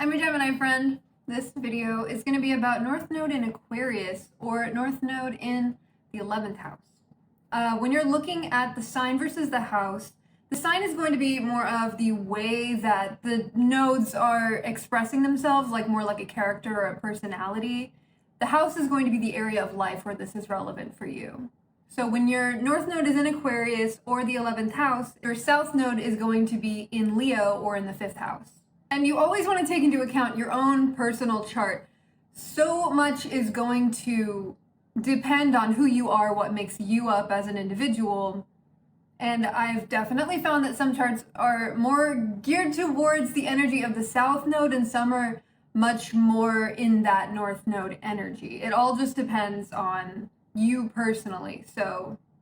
I'm your Gemini friend. This video is going to be about North Node in Aquarius or North Node in the 11th house. When you're looking at the sign versus the house, the sign is going to be more of the way that the nodes are expressing themselves, like more like a character or a personality. The house is going to be the area of life where this is relevant for you. So when your North Node is in Aquarius or the 11th house, your South Node is going to be in Leo or in the 5th house. And you always want to take into account your own personal chart. So much is going to depend on who you are, what makes you up as an individual. And I've definitely found that some charts are more geared towards the energy of the South Node and some are much more in that North Node energy. It all just depends on you personally.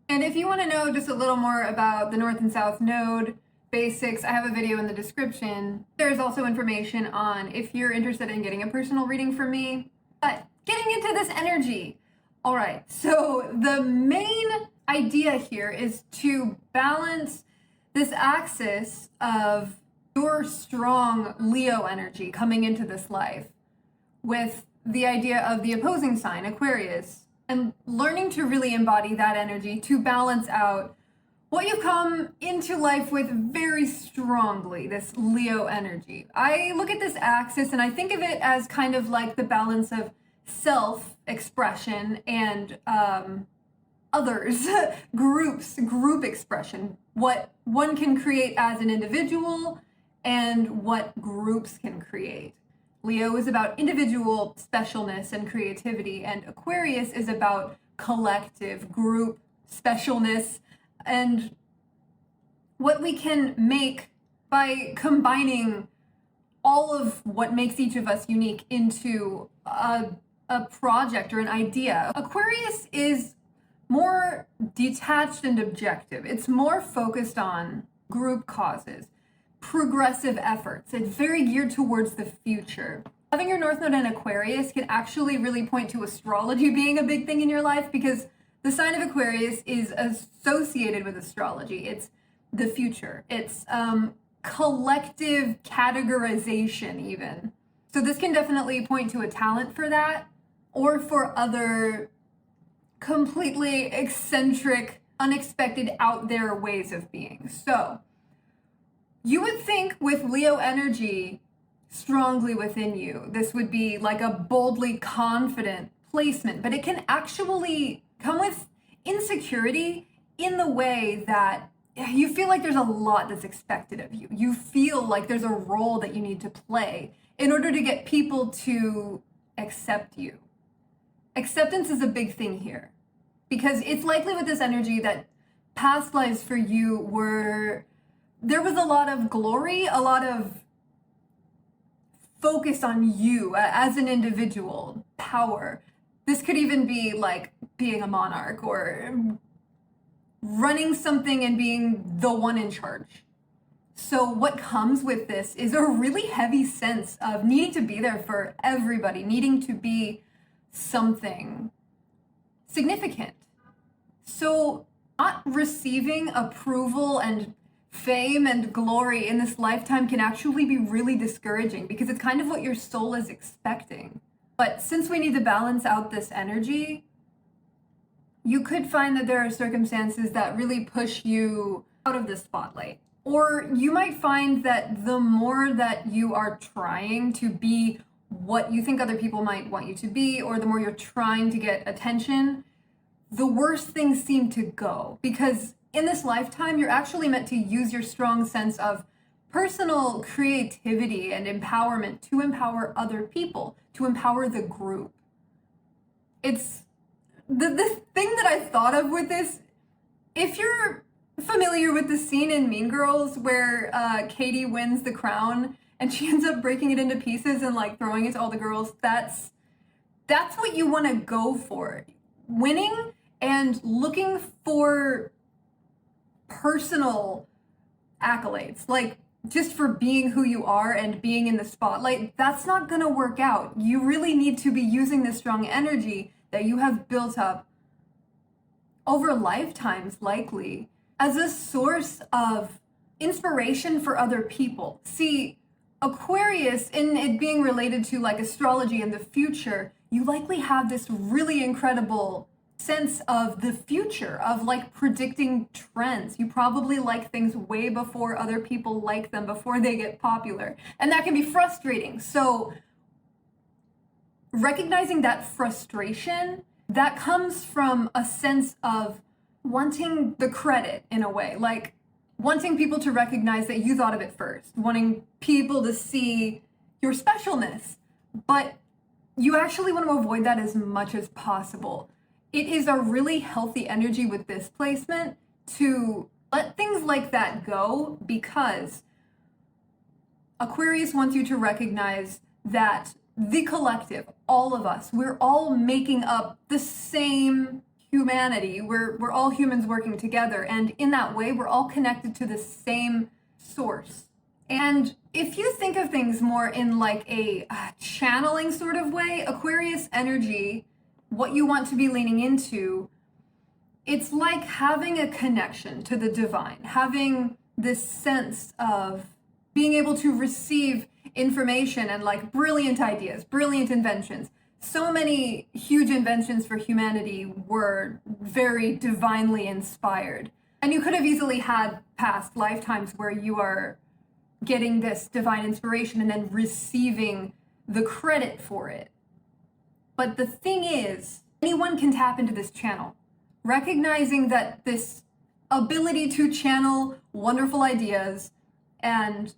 And if you want to know just a little more about the North and South Node basics, I have a video in the description. There's also information on if you're interested in getting a personal reading from me. But getting into this energy. All right, so the main idea here is to balance this axis of your strong Leo energy coming into this life with the idea of the opposing sign, Aquarius, and learning to really embody that energy to balance out what you've come into life with very strongly, this Leo energy. I look at this axis and I think of it as kind of like the balance of self-expression and others, group expression, what one can create as an individual and what groups can create. Leo is about individual specialness and creativity, and Aquarius is about collective group specialness and what we can make by combining all of what makes each of us unique into a project or an idea. Aquarius is more detached and objective. It's more focused on group causes, progressive efforts. It's very geared towards the future. Having your North Node in Aquarius can actually really point to astrology being a big thing in your life, because the sign of Aquarius is associated with astrology. It's the future. It's collective categorization even. So this can definitely point to a talent for that, or for other completely eccentric, unexpected, out there ways of being. So you would think with Leo energy strongly within you, this would be like a boldly confident placement, but it can actually come with insecurity in the way that you feel like there's a lot that's expected of you. You feel like there's a role that you need to play in order to get people to accept you. Acceptance is a big thing here, because it's likely with this energy that past lives for you there was a lot of glory, a lot of focus on you as an individual, power. This could even be like being a monarch or running something and being the one in charge. So what comes with this is a really heavy sense of needing to be there for everybody, needing to be something significant. So not receiving approval and fame and glory in this lifetime can actually be really discouraging, because it's kind of what your soul is expecting. But since we need to balance out this energy, you could find that there are circumstances that really push you out of the spotlight. Or you might find that the more that you are trying to be what you think other people might want you to be, or the more you're trying to get attention, the worse things seem to go. Because in this lifetime, you're actually meant to use your strong sense of personal creativity and empowerment to empower other people, to empower the group. It's the thing that I thought of with this, if you're familiar with the scene in Mean Girls where Katie wins the crown and she ends up breaking it into pieces and like throwing it to all the girls, that's what you want to go for. Winning and looking for personal accolades, like just for being who you are and being in the spotlight, that's not going to work out. You really need to be using this strong energy that you have built up over lifetimes, likely, as a source of inspiration for other people. See, Aquarius, in it being related to like astrology in the future, you likely have this really incredible sense of the future, of like predicting trends. You probably like things way before other people like them, before they get popular. And that can be frustrating. So recognizing that frustration, that comes from a sense of wanting the credit in a way, like wanting people to recognize that you thought of it first, wanting people to see your specialness, but you actually want to avoid that as much as possible. It is a really healthy energy with this placement to let things like that go, because Aquarius wants you to recognize that the collective, all of us, we're all making up the same humanity. We're all humans working together, and in that way we're all connected to the same source. And if you think of things more in like a channeling sort of way, Aquarius energy, what you want to be leaning into, it's like having a connection to the divine, having this sense of being able to receive information and like brilliant ideas, brilliant inventions. So many huge inventions for humanity were very divinely inspired. And you could have easily had past lifetimes where you are getting this divine inspiration and then receiving the credit for it. But the thing is, anyone can tap into this channel. Recognizing that this ability to channel wonderful ideas and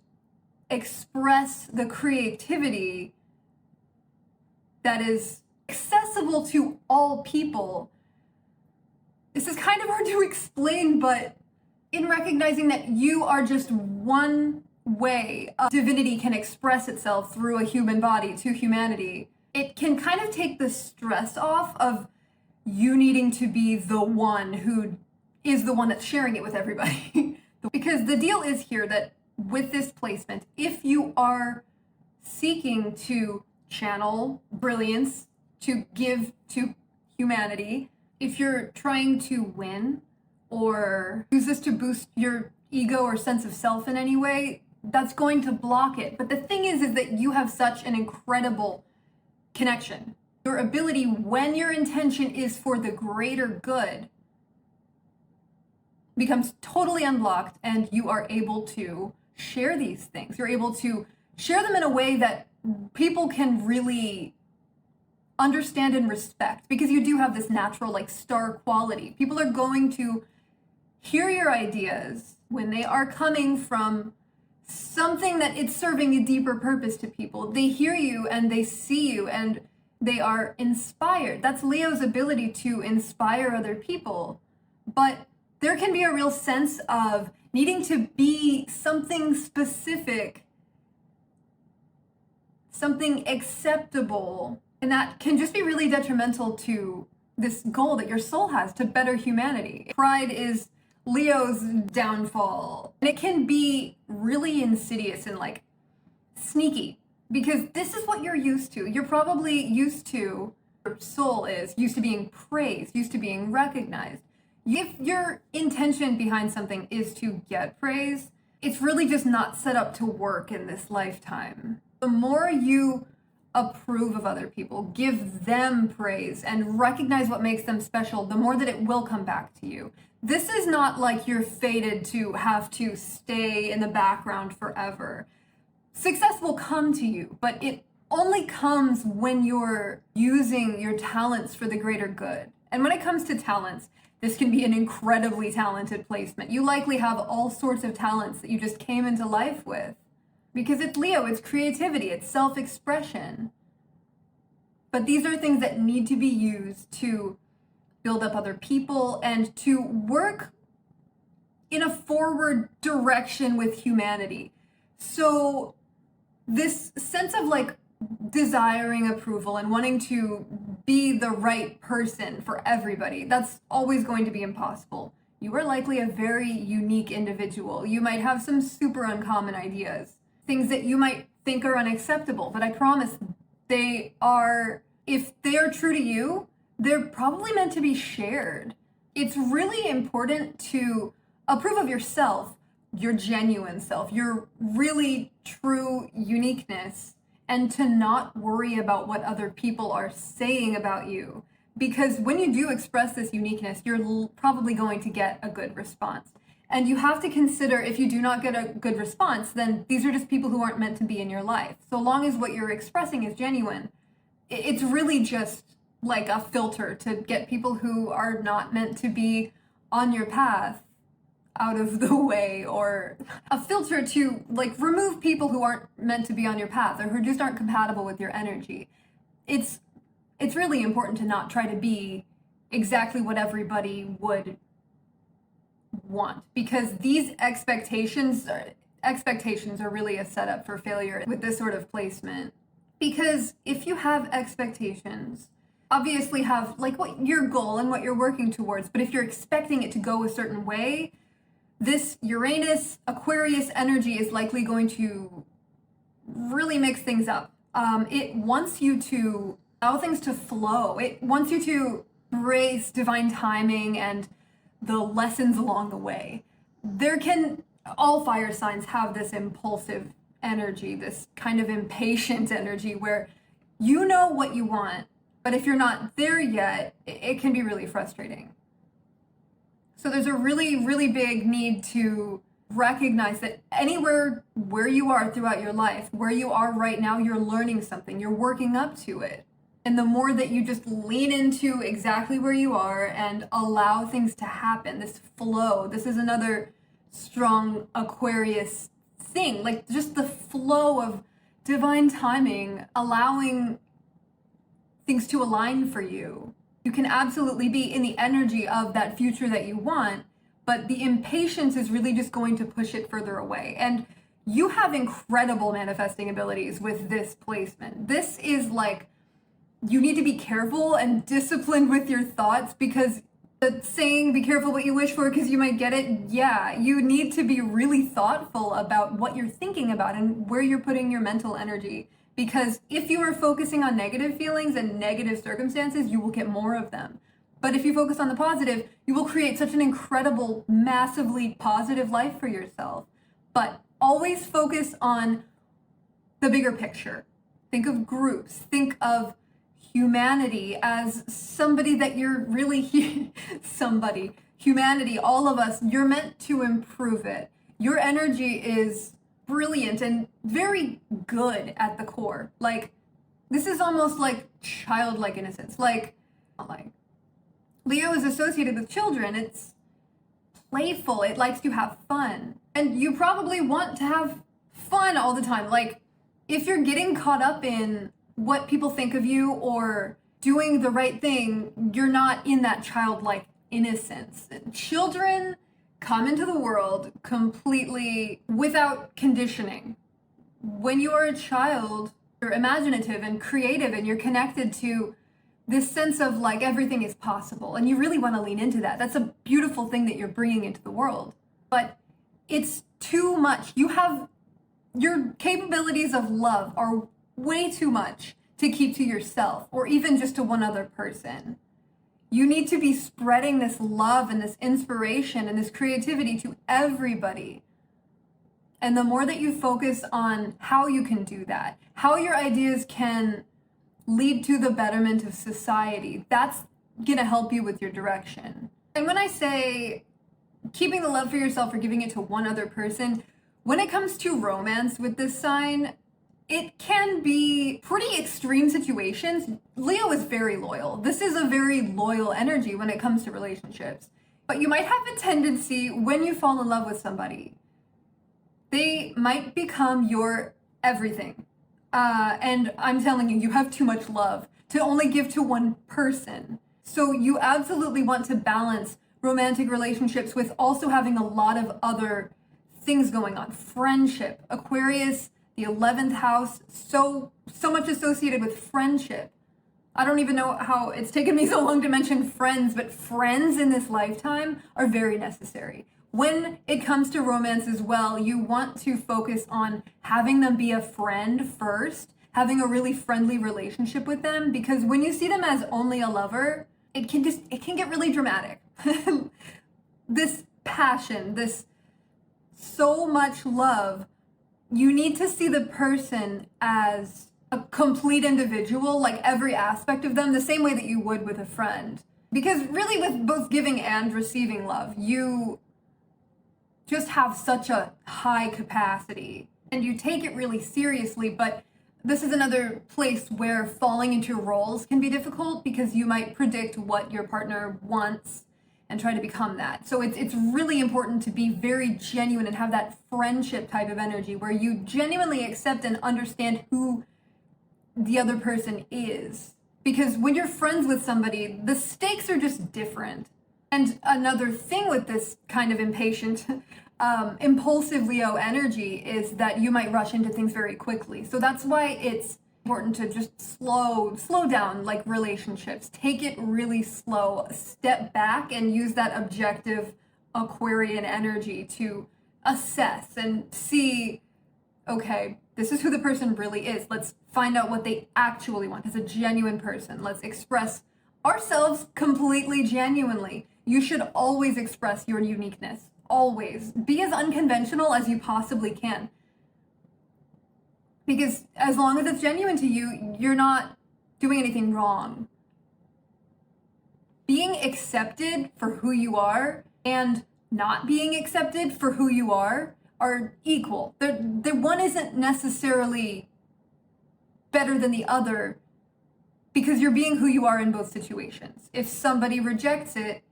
express the creativity that is accessible to all people. This is kind of hard to explain, but in recognizing that you are just one way divinity can express itself through a human body to humanity, it can kind of take the stress off of you needing to be the one who is the one that's sharing it with everybody. Because the deal is here that with this placement, if you are seeking to channel brilliance, to give to humanity, if you're trying to win or use this to boost your ego or sense of self in any way, that's going to block it. But the thing is that you have such an incredible connection. Your ability, when your intention is for the greater good, becomes totally unblocked, and you are able to share these things. You're able to share them in a way that people can really understand and respect, because you do have this natural like star quality. People are going to hear your ideas when they are coming from something that it's serving a deeper purpose to people. They hear you and they see you and they are inspired. That's Leo's ability to inspire other people. But there can be a real sense of needing to be something specific, something acceptable, and that can just be really detrimental to this goal that your soul has to better humanity. Pride is Leo's downfall, and it can be really insidious and like sneaky, because this is what you're used to. You're probably used to, your soul is used to being praised, used to being recognized. If your intention behind something is to get praise, it's really just not set up to work in this lifetime. The more you approve of other people, give them praise, and recognize what makes them special, the more that it will come back to you. This is not like you're fated to have to stay in the background forever. Success will come to you, but it only comes when you're using your talents for the greater good. And when it comes to talents, this can be an incredibly talented placement. You likely have all sorts of talents that you just came into life with. Because it's Leo, it's creativity, it's self-expression. But these are things that need to be used to build up other people and to work in a forward direction with humanity. So this sense of like desiring approval and wanting to be the right person for everybody, that's always going to be impossible. You are likely a very unique individual. You might have some super uncommon ideas, things that you might think are unacceptable, but I promise they are, if they are true to you, they're probably meant to be shared. It's really important to approve of yourself, your genuine self, your really true uniqueness, and to not worry about what other people are saying about you. Because when you do express this uniqueness, you're probably going to get a good response. And you have to consider, if you do not get a good response, then these are just people who aren't meant to be in your life. So long as what you're expressing is genuine, it's really just like a filter to get people who are not meant to be on your path out of the way, or a filter to like remove people who aren't meant to be on your path or who just aren't compatible with your energy. It's really important to not try to be exactly what everybody would want, because these expectations are really a setup for failure with this sort of placement. Because if you have expectations, obviously have like what your goal and what you're working towards, but if you're expecting it to go a certain way, this Uranus Aquarius energy is likely going to really mix things up. It wants you to allow things to flow. It wants you to embrace divine timing and the lessons along the way. All fire signs have this impulsive energy, this kind of impatient energy where you know what you want, but if you're not there yet, it can be really frustrating. So there's a really, really big need to recognize that anywhere where you are throughout your life, where you are right now, you're learning something, you're working up to it. And the more that you just lean into exactly where you are and allow things to happen, this flow, this is another strong Aquarius thing, like just the flow of divine timing, allowing things to align for you. You can absolutely be in the energy of that future that you want, but the impatience is really just going to push it further away. And you have incredible manifesting abilities with this placement. This is like, you need to be careful and disciplined with your thoughts, because the saying, be careful what you wish for because you might get it. Yeah, you need to be really thoughtful about what you're thinking about and where you're putting your mental energy. Because if you are focusing on negative feelings and negative circumstances, you will get more of them. But if you focus on the positive, you will create such an incredible, massively positive life for yourself. But always focus on the bigger picture. Think of groups. Think of humanity as somebody that you're really humanity, all of us, you're meant to improve it. Your energy is brilliant and very good at the core. Like, this is almost like childlike innocence. Like Leo is associated with children. It's playful. It likes to have fun. And you probably want to have fun all the time. Like, if you're getting caught up in what people think of you or doing the right thing, you're not in that childlike innocence. Children come into the world completely without conditioning. When you are a child, you're imaginative and creative and you're connected to this sense of like everything is possible, and you really want to lean into that. That's a beautiful thing that you're bringing into the world. But it's too much. Your capabilities of love are way too much to keep to yourself or even just to one other person. You need to be spreading this love and this inspiration and this creativity to everybody. And the more that you focus on how you can do that, how your ideas can lead to the betterment of society, that's going to help you with your direction. And when I say keeping the love for yourself or giving it to one other person, when it comes to romance with this sign, it can be pretty extreme situations. Leo is very loyal. This is a very loyal energy when it comes to relationships. But you might have a tendency when you fall in love with somebody, they might become your everything. And I'm telling you, you have too much love to only give to one person. So you absolutely want to balance romantic relationships with also having a lot of other things going on. Friendship, Aquarius, the 11th house, so much associated with friendship. I don't even know how it's taken me so long to mention friends, but friends in this lifetime are very necessary. When it comes to romance as well, you want to focus on having them be a friend first, having a really friendly relationship with them, because when you see them as only a lover, it can get really dramatic. This passion, this so much love, you need to see the person as a complete individual, like every aspect of them, the same way that you would with a friend. Because really, with both giving and receiving love, you just have such a high capacity and you take it really seriously. But this is another place where falling into roles can be difficult, because you might predict what your partner wants and try to become that. So it's really important to be very genuine and have that friendship type of energy where you genuinely accept and understand who the other person is. Because when you're friends with somebody, the stakes are just different. And another thing with this kind of impatient, impulsive Leo energy is that you might rush into things very quickly. So that's why it's important to just slow down, like relationships. Take it really slow, step back and use that objective Aquarian energy to assess and see, okay, this is who the person really is. Let's find out what they actually want as a genuine person. Let's express ourselves completely genuinely. You should always express your uniqueness. Always. Be as unconventional as you possibly can. Because as long as it's genuine to you, you're not doing anything wrong. Being accepted for who you are and not being accepted for who you are equal. The one isn't necessarily better than the other, because you're being who you are in both situations. If somebody rejects it,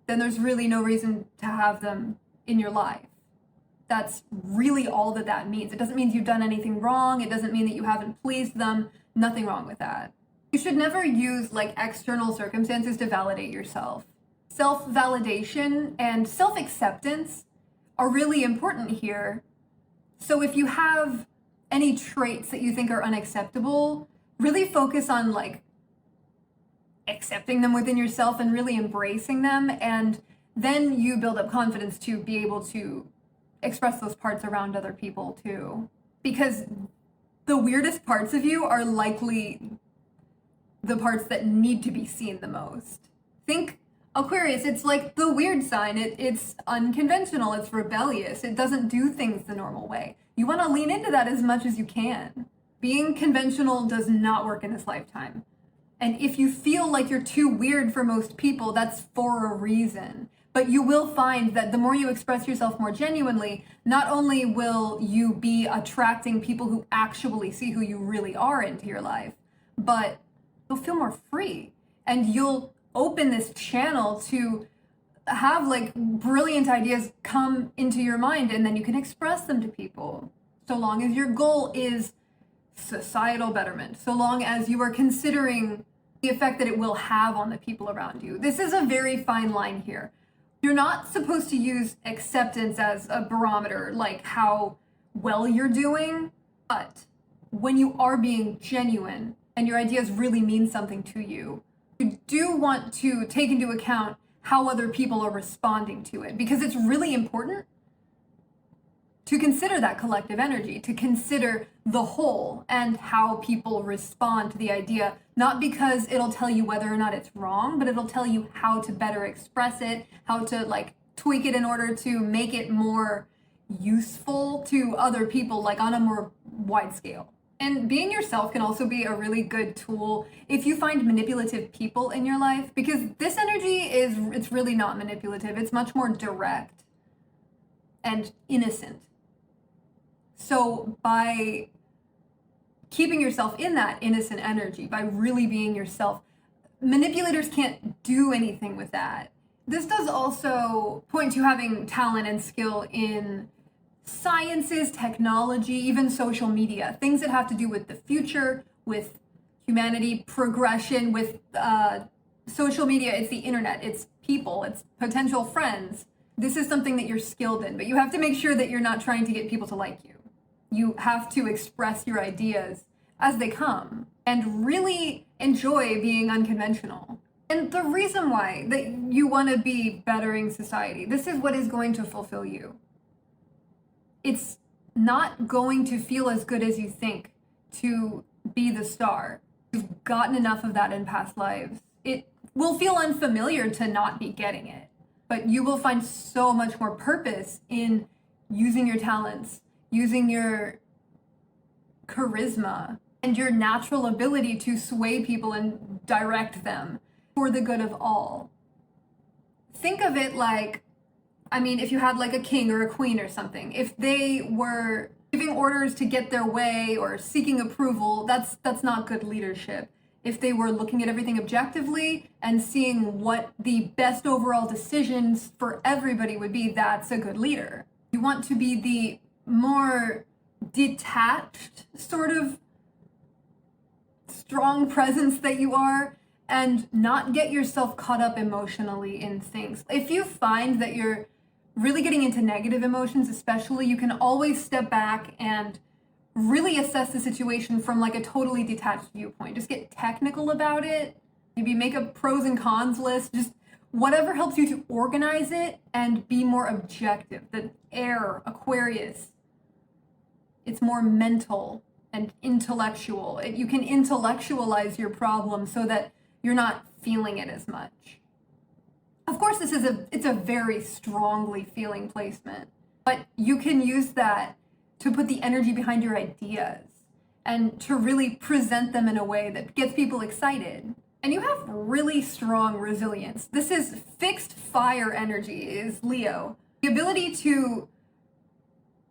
then there's really no reason to have them in your life. That's really all that means. It doesn't mean you've done anything wrong. It doesn't mean that you haven't pleased them. Nothing wrong with that. You should never use like external circumstances to validate yourself. Self-validation and self-acceptance are really important here. So if you have any traits that you think are unacceptable, really focus on like accepting them within yourself and really embracing them. And then you build up confidence to be able to express those parts around other people too. Because the weirdest parts of you are likely the parts that need to be seen the most. Think Aquarius, it's like the weird sign. It's unconventional, it's rebellious, it doesn't do things the normal way. You want to lean into that as much as you can. Being conventional does not work in this lifetime. And if you feel like you're too weird for most people, that's for a reason. But you will find that the more you express yourself more genuinely, not only will you be attracting people who actually see who you really are into your life, but you'll feel more free. And you'll open this channel to have like brilliant ideas come into your mind, and then you can express them to people. So long as your goal is societal betterment, so long as you are considering the effect that it will have on the people around you. This is a very fine line here. You're not supposed to use acceptance as a barometer, like how well you're doing, but when you are being genuine and your ideas really mean something to you, you do want to take into account how other people are responding to it, because it's really important to consider that collective energy, to consider the whole and how people respond to the idea, not because it'll tell you whether or not it's wrong, but it'll tell you how to better express it, how to like tweak it in order to make it more useful to other people, like on a more wide scale. And being yourself can also be a really good tool if you find manipulative people in your life, because this energy it's really not manipulative. It's much more direct and innocent. So by keeping yourself in that innocent energy, by really being yourself, manipulators can't do anything with that. This does also point to having talent and skill in sciences, technology, even social media, things that have to do with the future, with humanity, progression, with social media. It's the internet, it's people, it's potential friends. This is something that you're skilled in, but you have to make sure that you're not trying to get people to like you. You have to express your ideas as they come and really enjoy being unconventional. And the reason why that you want to be bettering society, this is what is going to fulfill you. It's not going to feel as good as you think to be the star. You've gotten enough of that in past lives. It will feel unfamiliar to not be getting it. but you will find so much more purpose in using your talents, using your charisma, and your natural ability to sway people and direct them for the good of all. Think of it like, if you had like a king or a queen or something, if they were giving orders to get their way or seeking approval, that's not good leadership. If they were looking at everything objectively and seeing what the best overall decisions for everybody would be, that's a good leader. You want to be the more detached sort of strong presence that you are, and not get yourself caught up emotionally in things. If you find that you're really getting into negative emotions, especially, you can always step back and really assess the situation from like a totally detached viewpoint. Just get technical about it. Maybe make a pros and cons list. Just whatever helps you to organize it and be more objective. The air, Aquarius, it's more mental and intellectual. You can intellectualize your problem so that you're not feeling it as much. Of course, it's a very strongly feeling placement, but you can use that to put the energy behind your ideas and to really present them in a way that gets people excited. And you have really strong resilience. This is fixed fire energy, is Leo. The ability to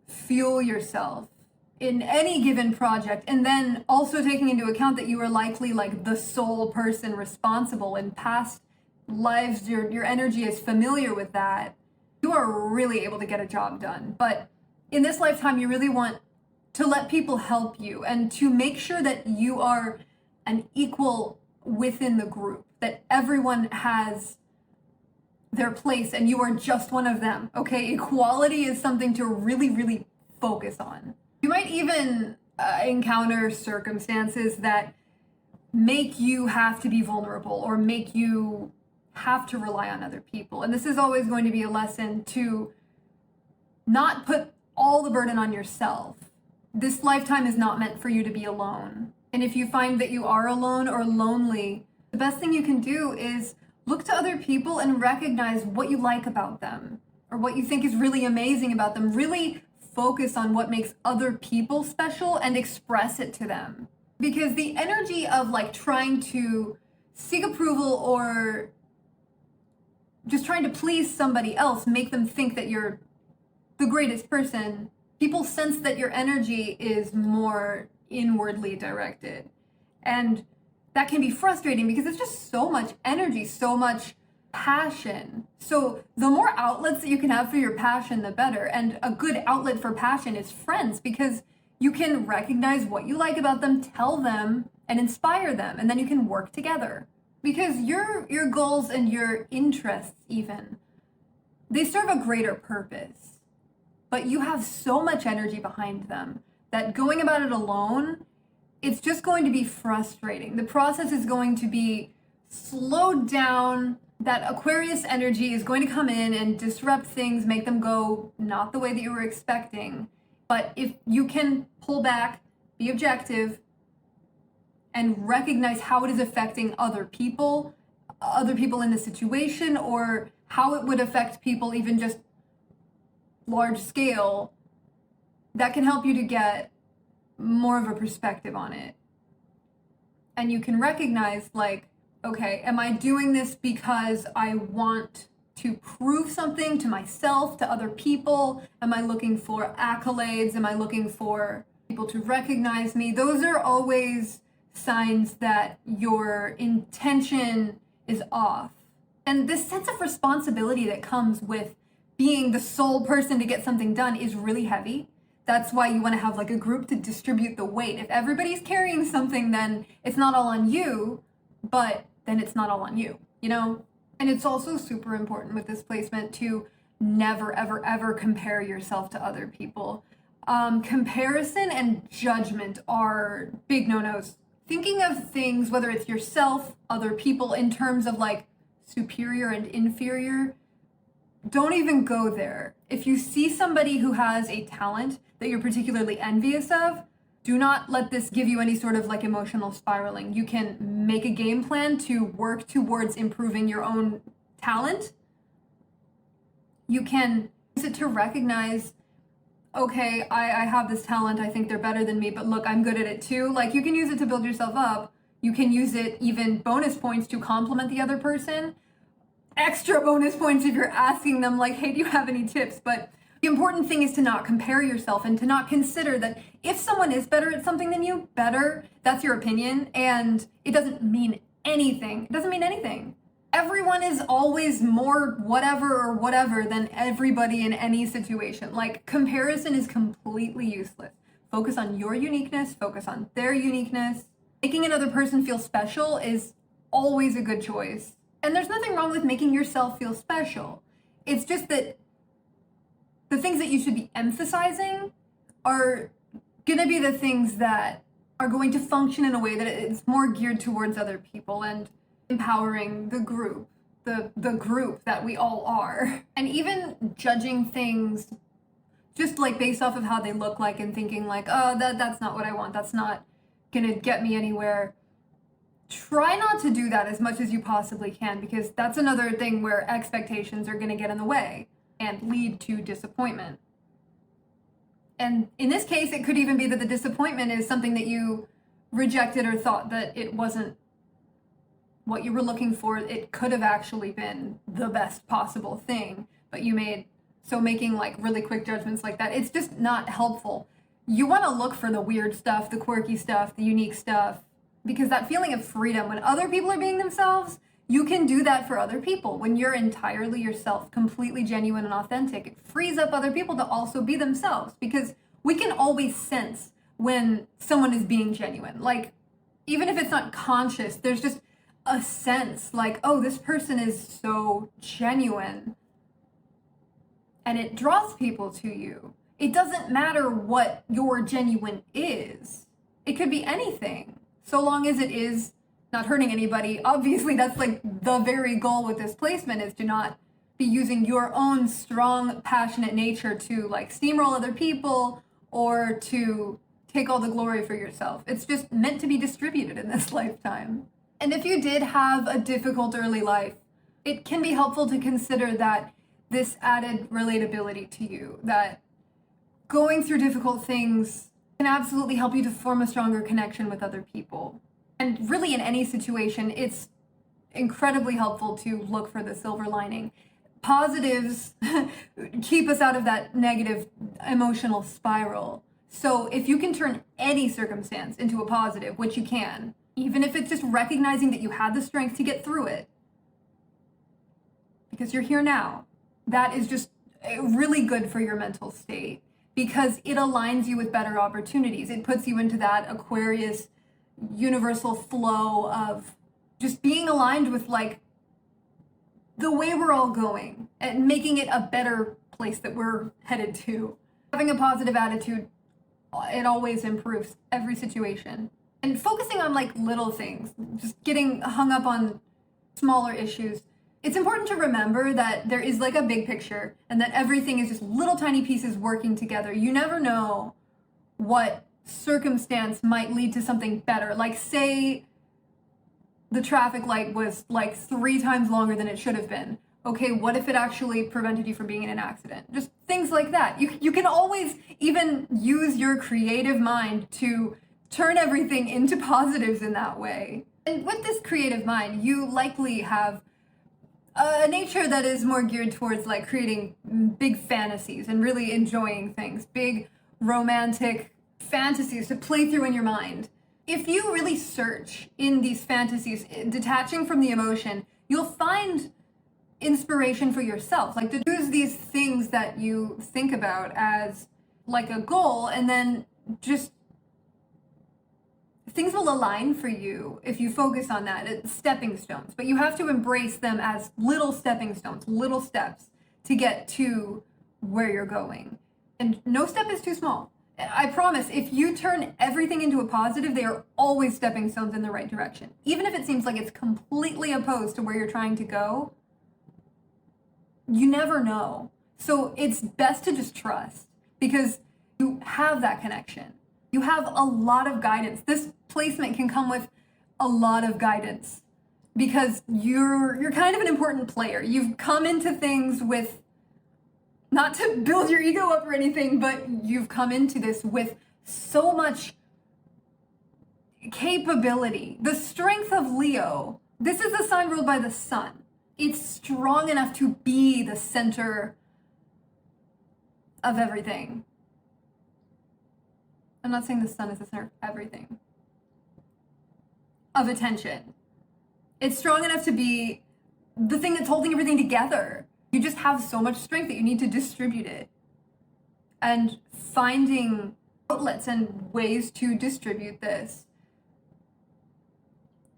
fuel yourself in any given project, and then also taking into account that you are likely like the sole person responsible in past lives, your energy is familiar with that, you are really able to get a job done. But in this lifetime, you really want to let people help you and to make sure that you are an equal within the group, that everyone has their place and you are just one of them, okay? Equality is something to really, really focus on. You might even encounter circumstances that make you have to be vulnerable or make you have to rely on other people. And this is always going to be a lesson to not put all the burden on yourself. This lifetime is not meant for you to be alone. And if you find that you are alone or lonely, the best thing you can do is look to other people and recognize what you like about them or what you think is really amazing about them. Really focus on what makes other people special and express it to them. Because the energy of like trying to seek approval or just trying to please somebody else, make them think that you're the greatest person, people sense that your energy is more inwardly directed. And that can be frustrating because it's just so much energy, so much passion. So the more outlets that you can have for your passion, the better. And a good outlet for passion is friends, because you can recognize what you like about them, tell them, and inspire them, and then you can work together. Because your goals and your interests even, they serve a greater purpose. But you have so much energy behind them that going about it alone, it's just going to be frustrating. The process is going to be slowed down. That Aquarius energy is going to come in and disrupt things, make them go not the way that you were expecting. But if you can pull back, be objective, and recognize how it is affecting other people in the situation, or how it would affect people even just large scale, that can help you to get more of a perspective on it. And you can recognize, like, okay, am I doing this because I want to prove something to myself, to other people? Am I looking for accolades? Am I looking for people to recognize me? Those are always signs that your intention is off. And this sense of responsibility that comes with being the sole person to get something done is really heavy. That's why you want to have like a group to distribute the weight. If everybody's carrying something, then it's not all on you, but then it's not all on you, you know? And it's also super important with this placement to never, ever, ever compare yourself to other people. Comparison and judgment are big no-nos. Thinking of things, whether it's yourself, other people, in terms of like superior and inferior, don't even go there. If you see somebody who has a talent that you're particularly envious of, do not let this give you any sort of like emotional spiraling. You can make a game plan to work towards improving your own talent, You can use it to recognize, okay, I have this talent, I think they're better than me, but look, I'm good at it too. Like, you can use it to build yourself up. You can use it even bonus points to compliment the other person. Extra bonus points if you're asking them, like, hey, do you have any tips? But the important thing is to not compare yourself and to not consider that if someone is better at something than you, that's your opinion, and it doesn't mean anything. It doesn't mean anything. Everyone is always more whatever than everybody in any situation. Like, comparison is completely useless. Focus on your uniqueness, focus on their uniqueness. Making another person feel special is always a good choice. And there's nothing wrong with making yourself feel special. It's just that the things that you should be emphasizing are gonna be the things that are going to function in a way that it's more geared towards other people and empowering the group, the group that we all are. And even judging things just like based off of how they look like and thinking like, oh, that's not what I want, that's not gonna get me anywhere. Try not to do that as much as you possibly can, because that's another thing where expectations are gonna get in the way and lead to disappointment. And in this case, it could even be that the disappointment is something that you rejected or thought that it wasn't what you were looking for. It could have actually been the best possible thing, but you made, so making like really quick judgments like that, it's just not helpful. You want to look for the weird stuff, the quirky stuff, the unique stuff, because that feeling of freedom, when other people are being themselves, you can do that for other people. When you're entirely yourself, completely genuine and authentic, it frees up other people to also be themselves, because we can always sense when someone is being genuine. Like, even if it's not conscious, there's just a sense like, oh, this person is so genuine, and it draws people to you. It doesn't matter what your genuine is. It could be anything, so long as it is not hurting anybody. Obviously, that's like the very goal with this placement, is to not be using your own strong, passionate nature to like steamroll other people or to take all the glory for yourself. It's just meant to be distributed in this lifetime. And if you did have a difficult early life, it can be helpful to consider that this added relatability to you, that going through difficult things can absolutely help you to form a stronger connection with other people. And really, in any situation, it's incredibly helpful to look for the silver lining. Positives keep us out of that negative emotional spiral. So if you can turn any circumstance into a positive, which you can, even if it's just recognizing that you had the strength to get through it, because you're here now, that is just really good for your mental state, because it aligns you with better opportunities. It puts you into that Aquarius universal flow of just being aligned with like the way we're all going and making it a better place that we're headed to. Having a positive attitude, it always improves every situation. And focusing on like little things, just getting hung up on smaller issues. It's important to remember that there is like a big picture and that everything is just little tiny pieces working together. You never know what circumstance might lead to something better. Like, say the traffic light was like 3 times longer than it should have been. Okay, what if it actually prevented you from being in an accident? Just things like that. You can always even use your creative mind to turn everything into positives in that way. And with this creative mind, you likely have a nature that is more geared towards like creating big fantasies and really enjoying things, big romantic fantasies to play through in your mind. If you really search in these fantasies, detaching from the emotion, you'll find inspiration for yourself. Like, to use these things that you think about as like a goal, and then just things will align for you if you focus on that. It's stepping stones, but you have to embrace them as little stepping stones, little steps to get to where you're going. And no step is too small. I promise, if you turn everything into a positive, they are always stepping stones in the right direction. Even if it seems like it's completely opposed to where you're trying to go, you never know. So it's best to just trust, because you have that connection. You have a lot of guidance. This placement can come with a lot of guidance, because you're kind of an important player. You've come into things with not to build your ego up or anything, but you've come into this with so much capability. The strength of Leo, this is a sign ruled by the sun. It's strong enough to be the center of everything. I'm not saying the sun is the center of everything. Of attention. It's strong enough to be the thing that's holding everything together. You just have so much strength that you need to distribute it. And finding outlets and ways to distribute this.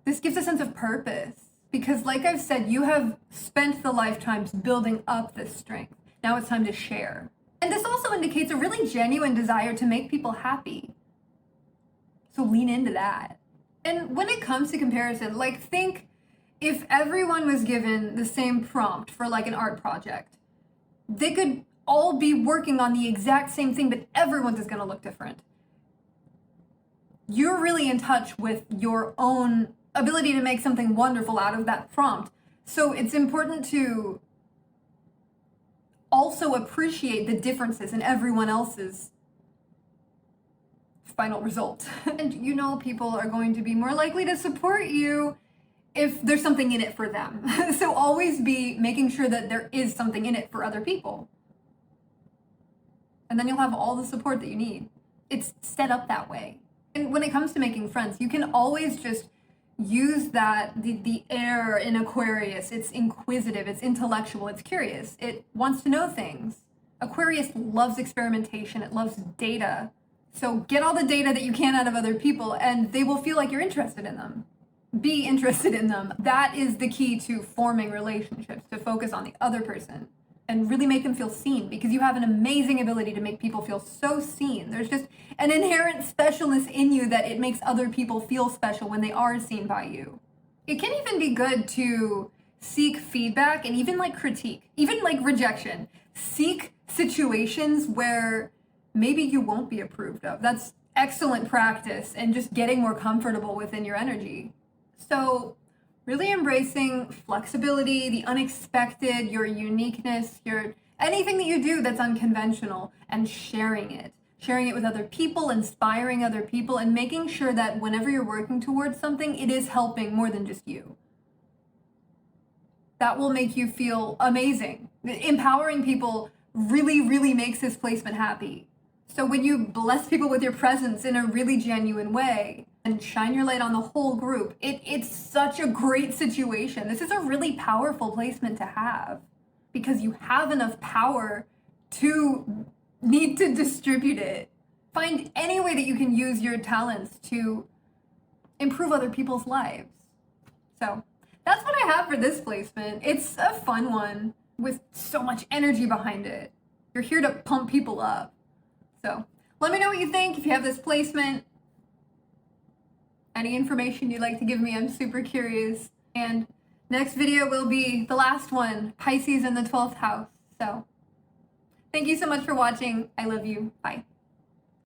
This gives a sense of purpose. Because like I've said, you have spent the lifetimes building up this strength. Now it's time to share. And this also indicates a really genuine desire to make people happy. So lean into that. And when it comes to comparison, like think if everyone was given the same prompt for like an art project, they could all be working on the exact same thing, but everyone's is going to look different. You're really in touch with your own ability to make something wonderful out of that prompt. So it's important to also appreciate the differences in everyone else's final result. And you know people are going to be more likely to support you if there's something in it for them. So always be making sure that there is something in it for other people. And then you'll have all the support that you need. It's set up that way. And when it comes to making friends, you can always just use that, the air in Aquarius. It's inquisitive, it's intellectual, it's curious. It wants to know things. Aquarius loves experimentation, it loves data. So get all the data that you can out of other people and they will feel like you're interested in them. Be interested in them. That is the key to forming relationships, to focus on the other person and really make them feel seen, because you have an amazing ability to make people feel so seen. There's just an inherent specialness in you that it makes other people feel special when they are seen by you. It can even be good to seek feedback and even like critique, even like rejection. Seek situations where maybe you won't be approved of. That's excellent practice and just getting more comfortable within your energy. So really embracing flexibility, the unexpected, your uniqueness, your anything that you do that's unconventional, and sharing it with other people, inspiring other people, and making sure that whenever you're working towards something, it is helping more than just you. That will make you feel amazing. Empowering people really, really makes this placement happy. So when you bless people with your presence in a really genuine way and shine your light on the whole group, it's such a great situation. This is a really powerful placement to have because you have enough power to need to distribute it. Find any way that you can use your talents to improve other people's lives. So that's what I have for this placement. It's a fun one with so much energy behind it. You're here to pump people up. So let me know what you think if you have this placement. Any information you'd like to give me, I'm super curious. And next video will be the last one, Pisces in the 12th house. So thank you so much for watching. I love you. Bye.